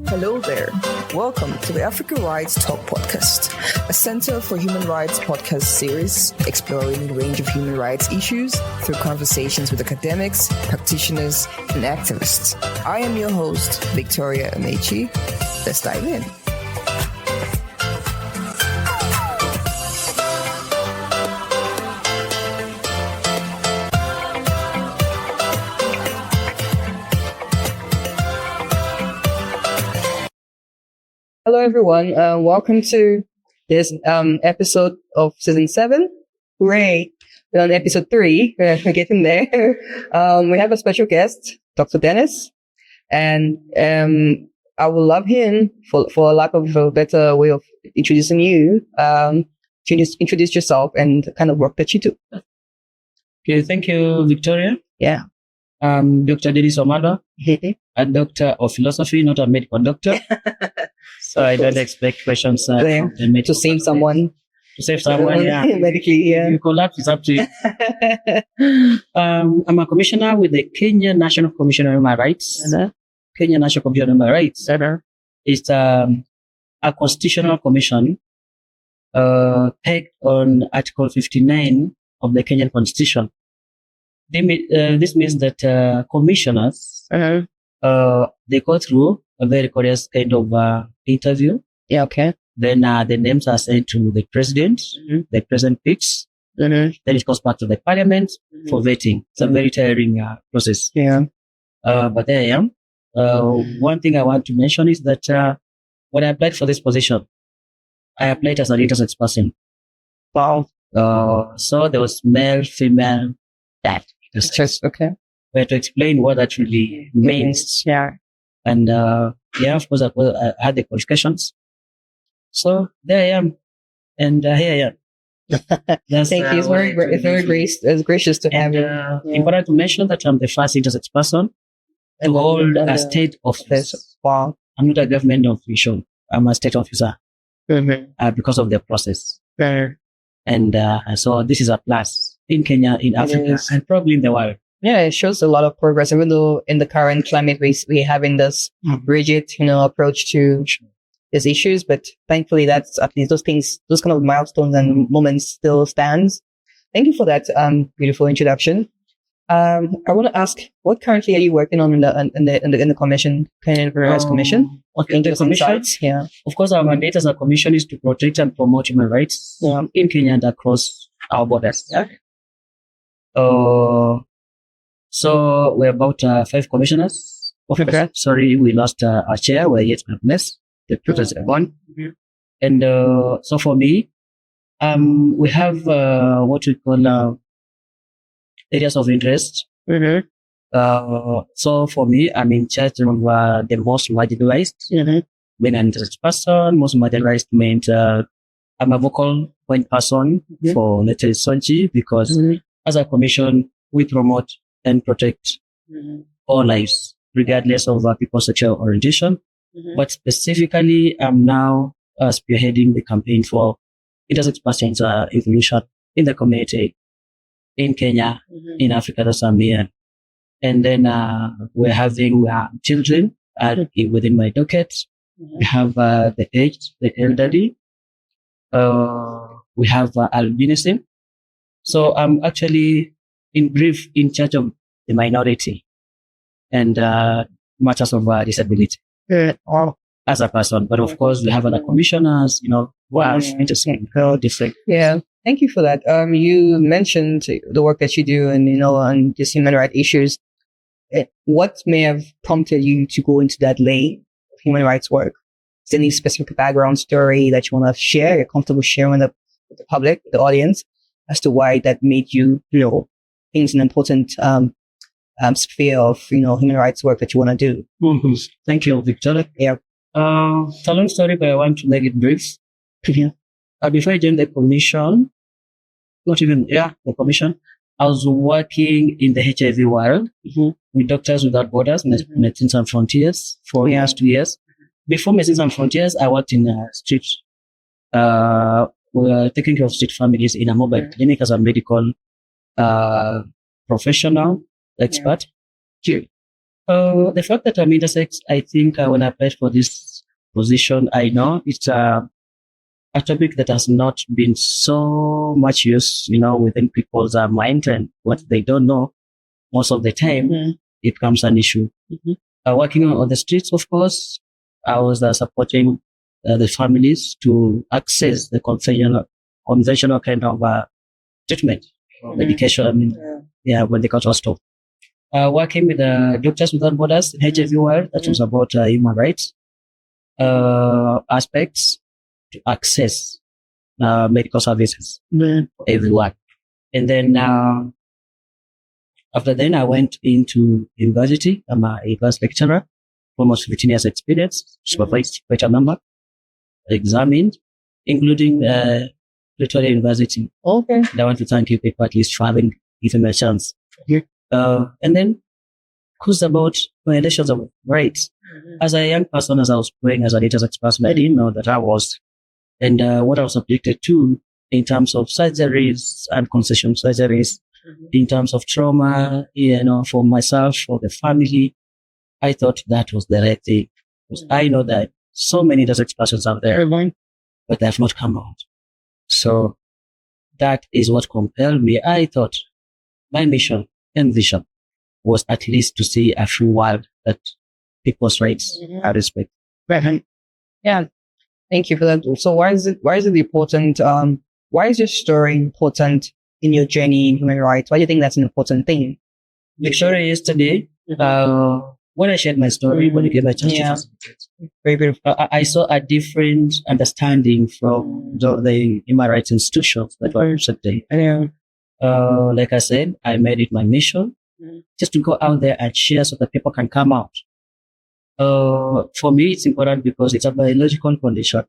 Hello there. Welcome to the Africa Rights Talk Podcast, a Center for Human Rights podcast series exploring a range of human rights issues through conversations with academics, practitioners, and activists. I am your host, Victoria Amechi. Let's dive in. Hello, everyone. Welcome to this episode of season 7. Hooray! We're on episode 3. We're getting there. We have a special guest, Dr. Dennis, and I would love him, for a lack of a better way of introducing you, to introduce yourself and the kind of work that you do. Okay, thank you, Victoria. Yeah. Dr. Dennis Wamalwa, a doctor of philosophy, not a medical doctor. So I don't expect questions to save someone. To save someone, yeah. Medically, yeah. You collapse, it's up to you. I'm a commissioner with the Kenya National Commission on Human Rights. Kenya National Commission on Human Rights. It's a constitutional commission pegged on Article 59 of the Kenyan Constitution. This means that commissioners, they go through a very curious kind of interview. Yeah, okay. Then the names are sent to the president. The president picks. Then it goes back to the parliament for vetting. It's a very tiring process. Yeah. But there I am. One thing I want to mention is that when I applied for this position, I applied as an intersex person. Wow. So there was male, female, that. Just okay. We had to explain what that really means. Yeah. And of course, I had the qualifications. So there I am, and here I am. Thank you. It's very gracious to have you. Important to mention that I'm the first intersex person to hold a state office. Wow. I'm not a government official. I'm a state officer because of the process. And so this is a plus in Kenya, in Africa, and probably in the world. Yeah, it shows a lot of progress, even though in the current climate we having this rigid, approach to these issues. But thankfully, that's at least those kind of milestones and moments still stands. Thank you for that beautiful introduction. I want to ask, what currently are you working on in the commission, Kenyan Human Rights Commission? In the commission, yeah. Of course, our mandate as a commission is to protect and promote human rights in Kenya and across our borders. Yeah. So we're about 5 commissioners. Okay. Sorry, we lost our chair. We're yet to replace. The previous one. And so for me, we have what we call areas of interest. So for me, I'm in charge of the most marginalized. Being an interest person, most marginalized means I'm a vocal point person for NHRIs because as a commission, we promote and protect all lives, regardless of people's sexual orientation. But specifically, I'm now spearheading the campaign for intersex persons' evolution in the community in Kenya, in Africa, that's Zambia. And then we're having children within my docket. We have the aged, the elderly. We have albinism. So I'm actually, in brief, in charge of the minority and matters of disability as a person. But of course, we have other commissioners, who are interesting, different. Yeah. Thank you for that. You mentioned the work that you do and, on these human rights issues. What may have prompted you to go into that lane of human rights work? Is there any specific background story that you want to share, you're comfortable sharing with the public, the audience, as to why that made you, think it's an important sphere of, human rights work that you want to do? Thank you, Victoria. Yeah. It's a long story, but I want to make it brief. Before I joined the commission, the commission, I was working in the HIV world with Doctors Without Borders, Medicine Sans Frontiers, for 2 years. Before Medicine Sans Frontiers, I worked in street. We were taking care of street families in a mobile clinic as a medical professional expert. The fact that I'm intersex, I think when I applied for this position, I know it's a topic that has not been so much used, within people's mind, and what they don't know most of the time, it becomes an issue. Working on the streets, of course, I was supporting the families to access the conventional kind of treatment, medication, when they got hospital. Working with Doctors Without Borders in HIV world, that was about human rights aspects to access medical services for everyone. And then after then, I went into university. I'm a university lecturer, almost 15 years experience, supervised quite a number, examined, including Pretoria University. Okay. And I want to thank you people at least for having given me a chance. And then, who's about violations of rights? As a young person, as I was growing as an intersex person, I didn't know that I was. And what I was subjected to in terms of surgeries and concession surgeries, in terms of trauma, for myself, for the family, I thought that was the right thing. Because I know that so many intersex persons out there, but they have not come out. So that is what compelled me. I thought my mission and vision was at least to see a free world that people's rights are respected. Right. Yeah. Thank you for that. So why is it important? Why is your story important in your journey in human rights? Why do you think that's an important thing? The story yesterday, when I shared my story, when you gave my chance, very beautiful. I saw a different understanding from the human rights institutions that were presented. Like I said, I made it my mission just to go out there and share so that people can come out. For me, it's important because it's a biological condition.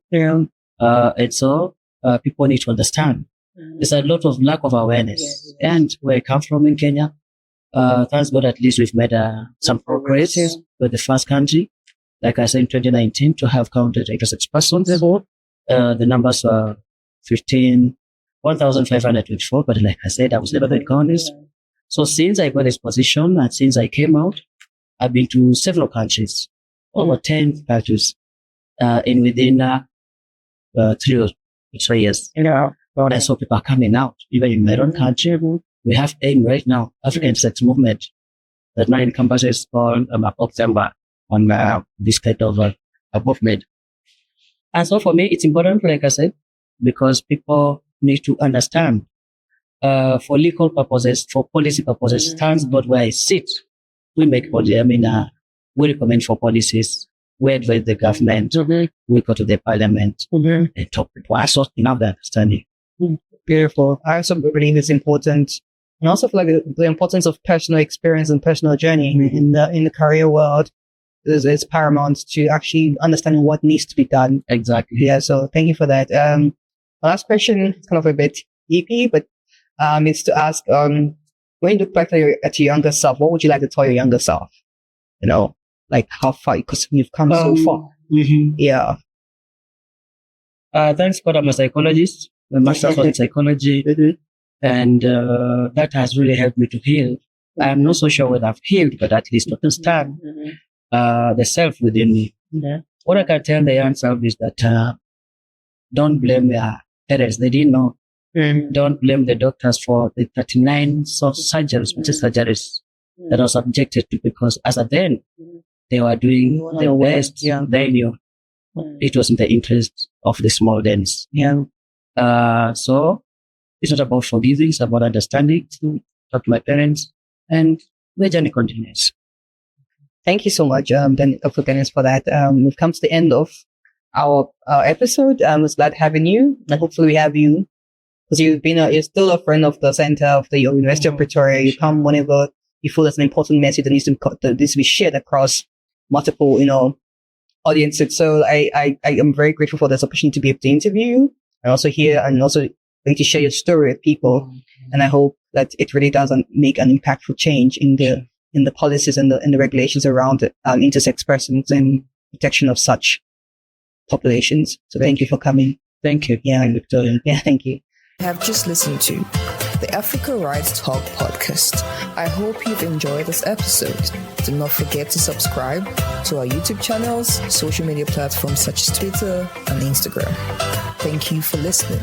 And so people need to understand. There's a lot of lack of awareness. And where I come from in Kenya, thanks God, at least we've made some progress. We're the first country, like I said, in 2019, to have counted intersex persons. The numbers were 1,524, but like I said, I was never the counties. So since I got this position and since I came out, I've been to several countries, over 10 countries, within 3 years. I saw people coming out, even in my own country. We have AIM right now, African Intersex Movement, that now encompasses all October on this kind of movement. And so for me, it's important, like I said, because people need to understand for legal purposes, for policy purposes, thanks God where I sit, we make policy. We recommend for policies, we advise the government, we go to the parliament and talk to people. I sort of the understanding. Beautiful. I also believe it's important, and also feel like the importance of personal experience and personal journey in the career world is paramount to actually understanding what needs to be done. Exactly. Yeah. So thank you for that. My last question is kind of a bit deepy, but it's to ask, when you look back at your younger self, what would you like to tell your younger self? Like how far, because you've come so far. Yeah. Thanks God, I'm a psychologist, a master's in psychology, and that has really helped me to heal. I'm not so sure whether I've healed, but at least to understand the self within me. What I can tell the young self is that don't blame their parents, they didn't know. Don't blame the doctors for the 39 surgeries, which is surgeries that I was subjected to, because as a then, they were doing the best they knew. It was in the interest of the small dens. So it's not about forgiving, it's about understanding, talk to my parents, and the journey continues. Thank you so much, Dr. Dennis, for that. We've come to the end of our episode. It's glad having you, and hopefully we have you, because you're still a friend of the center of the University of Pretoria. You come whenever you feel there's an important message that needs to be shared across multiple, audiences. So I am very grateful for this opportunity to be able to interview you and also hear and also going to share your story with people. And I hope that it really does make an impactful change in the policies and the regulations around intersex persons and protection of such populations. So thank you for coming. Thank you. Yeah, Victoria. Yeah, thank you. You have just listened to the Africa Rights Talk podcast. I hope you've enjoyed this episode. Do not forget to subscribe to our YouTube channels, social media platforms such as Twitter and Instagram. Thank you for listening.